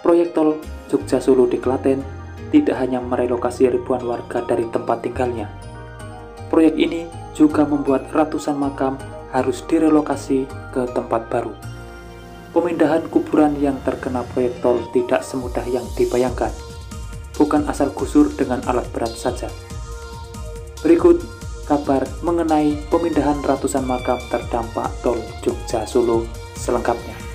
Proyek tol Jogja Solo di Klaten tidak hanya merelokasi ribuan warga dari tempat tinggalnya. Proyek ini juga membuat ratusan makam harus direlokasi ke tempat baru. Pemindahan kuburan yang terkena proyek tol tidak semudah yang dibayangkan. Bukan asal gusur dengan alat berat saja. Berikut kabar mengenai pemindahan ratusan makam terdampak tol Jogja Solo selengkapnya.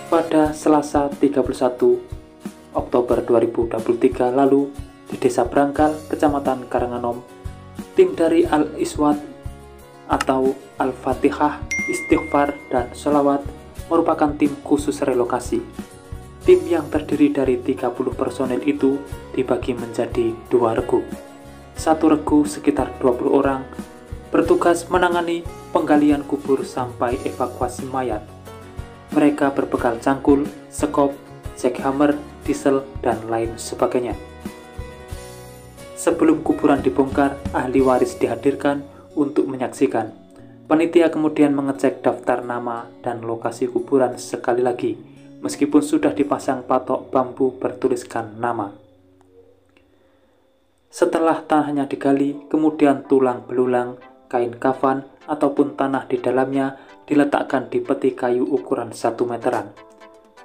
Pada Selasa 31 Oktober 2023 lalu, di Desa Brangkal, Kecamatan Karanganom, tim dari Al-Iswat atau Al-Fatihah, Istighfar, dan Sholawat merupakan tim khusus relokasi. Tim yang terdiri dari 30 personel itu dibagi menjadi 2 regu. Satu regu sekitar 20 orang bertugas menangani penggalian kubur sampai evakuasi mayat. Mereka berbekal cangkul, sekop, jackhammer, diesel, dan lain sebagainya. Sebelum kuburan dibongkar, ahli waris dihadirkan untuk menyaksikan. Panitia kemudian mengecek daftar nama dan lokasi kuburan sekali lagi, meskipun sudah dipasang patok bambu bertuliskan nama. Setelah tanahnya digali, kemudian tulang belulang, kain kafan, ataupun tanah di dalamnya diletakkan di peti kayu ukuran 1 meteran.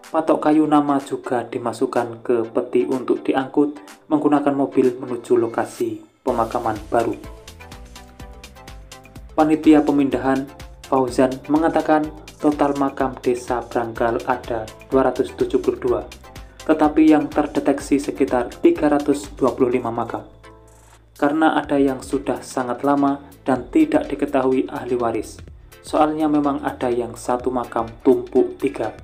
Patok kayu nama juga dimasukkan ke peti untuk diangkut menggunakan mobil menuju lokasi pemakaman baru. Panitia pemindahan Fauzan mengatakan total makam Desa Brangkal ada 272, tetapi yang terdeteksi sekitar 325 makam. Karena ada yang sudah sangat lama dan tidak diketahui ahli waris. Soalnya memang ada yang satu makam tumpuk 3.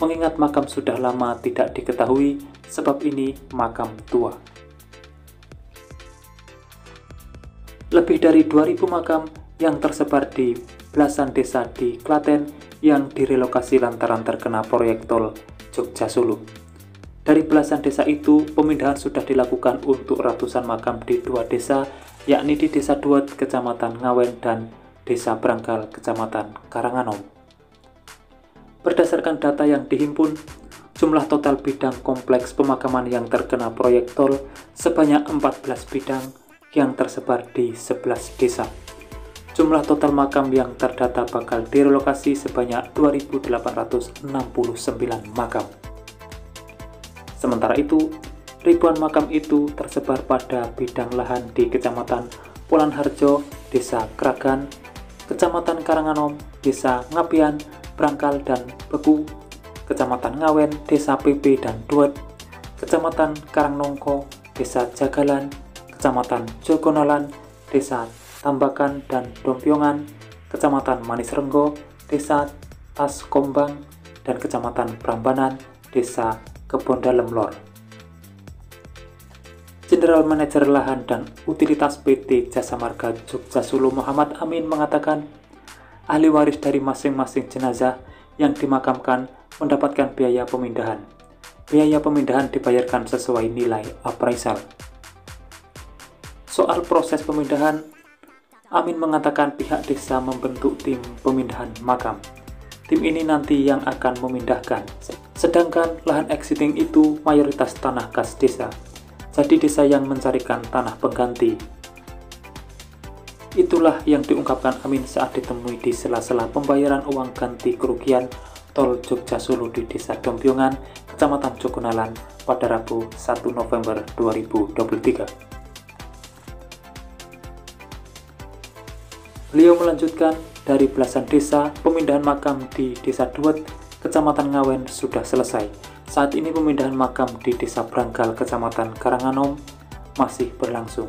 Mengingat makam sudah lama tidak diketahui, sebab ini makam tua. Lebih dari 2000 makam yang tersebar di belasan desa di Klaten yang direlokasi lantaran terkena proyek tol Jogja Solo. Dari belasan desa itu, pemindahan sudah dilakukan untuk ratusan makam di 2 desa, yakni di Desa Duet, Kecamatan Ngawen, dan Desa Brangkal, Kecamatan Karanganom. Berdasarkan data yang dihimpun, jumlah total bidang kompleks pemakaman yang terkena proyek tol sebanyak 14 bidang yang tersebar di 11 desa. Jumlah total makam yang terdata bakal direlokasi sebanyak 2.869 makam. Sementara itu, ribuan makam itu tersebar pada bidang lahan di Kecamatan Polanharjo, Desa Kragan, Kecamatan Karanganom, Desa Ngapian, Brangkal, dan Beku, Kecamatan Ngawen, Desa PP dan Duet, Kecamatan Karangnongko, Desa Jagalan, Kecamatan Jogonolan, Desa Tambakan dan Dompiongan, Kecamatan Manisrenggo, Desa Taskombang, dan Kecamatan Prambanan, Desa Kebondalem Lor. General Manager Lahan dan Utilitas PT Jasa Marga Jogja Solo Muhammad Amin mengatakan, ahli waris dari masing-masing jenazah yang dimakamkan mendapatkan biaya pemindahan. Biaya pemindahan dibayarkan sesuai nilai appraisal. Soal proses pemindahan, Amin mengatakan pihak desa membentuk tim pemindahan makam. Tim ini nanti yang akan memindahkan, sedangkan lahan exiting itu mayoritas tanah kas desa. Jadi desa yang mencarikan tanah pengganti. Itulah yang diungkapkan Amin saat ditemui di sela-sela pembayaran uang ganti kerugian tol Jogja Solo di Desa Dompiongan, Kecamatan Jogonalan pada Rabu 1 November 2023. Beliau melanjutkan, dari belasan desa, pemindahan makam di Desa Duet, Kecamatan Ngawen sudah selesai. Saat ini pemindahan makam di Desa Brangkal, Kecamatan Karanganom masih berlangsung.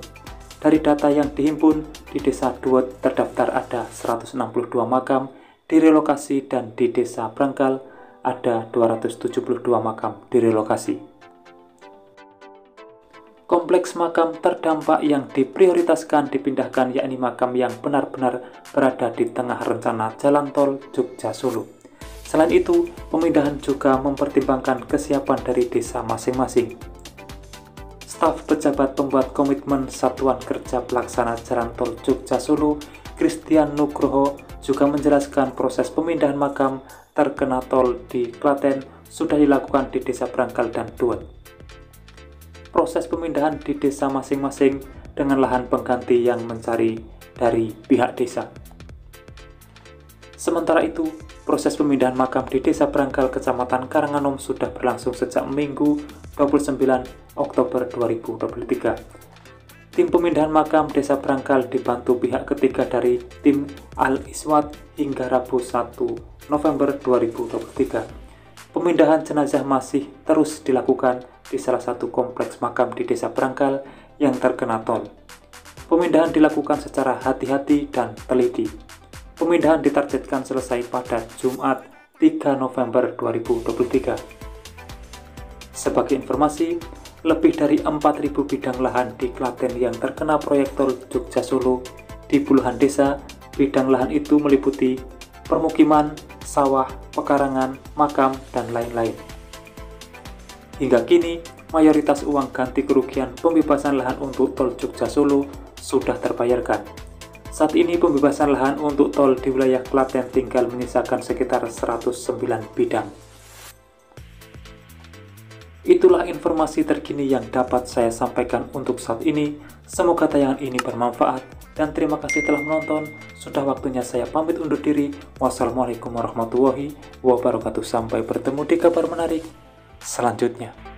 Dari data yang dihimpun, di Desa Duet terdaftar ada 162 makam direlokasi dan di Desa Brangkal ada 272 makam direlokasi. Kompleks makam terdampak yang diprioritaskan dipindahkan yakni makam yang benar-benar berada di tengah rencana jalan tol Jogja-Solo. Selain itu, pemindahan juga mempertimbangkan kesiapan dari desa masing-masing. Staf pejabat pembuat komitmen Satuan Kerja Pelaksana Jalan Tol Jogja-Solo, Christian Nugroho, juga menjelaskan proses pemindahan makam terkena tol di Klaten sudah dilakukan di Desa Brangkal dan Duet. Proses pemindahan di desa masing-masing dengan lahan pengganti yang mencari dari pihak desa. Sementara itu, proses pemindahan makam di Desa Brangkal, Kecamatan Karanganom sudah berlangsung sejak Minggu 29 Oktober 2023. Tim pemindahan makam Desa Brangkal dibantu pihak ketiga dari tim Al-Iswat hingga Rabu 1 November 2023. Pemindahan jenazah masih terus dilakukan di salah satu kompleks makam di Desa Brangkal yang terkena tol. Pemindahan dilakukan secara hati-hati dan teliti. Pemindahan ditargetkan selesai pada Jumat 3 November 2023. Sebagai informasi, lebih dari 4.000 bidang lahan di Klaten yang terkena proyek tol Jogja-Solo di puluhan desa. Bidang lahan itu meliputi permukiman, sawah, pekarangan, makam, dan lain-lain. Hingga kini, mayoritas uang ganti kerugian pembebasan lahan untuk tol Jogja-Solo sudah terbayarkan. Saat ini pembebasan lahan untuk tol di wilayah Klaten tinggal menyisakan sekitar 109 bidang. Itulah informasi terkini yang dapat saya sampaikan untuk saat ini. Semoga tayangan ini bermanfaat dan terima kasih telah menonton. Sudah waktunya saya pamit undur diri. Wassalamualaikum warahmatullahi wabarakatuh. Sampai bertemu di kabar menarik selanjutnya.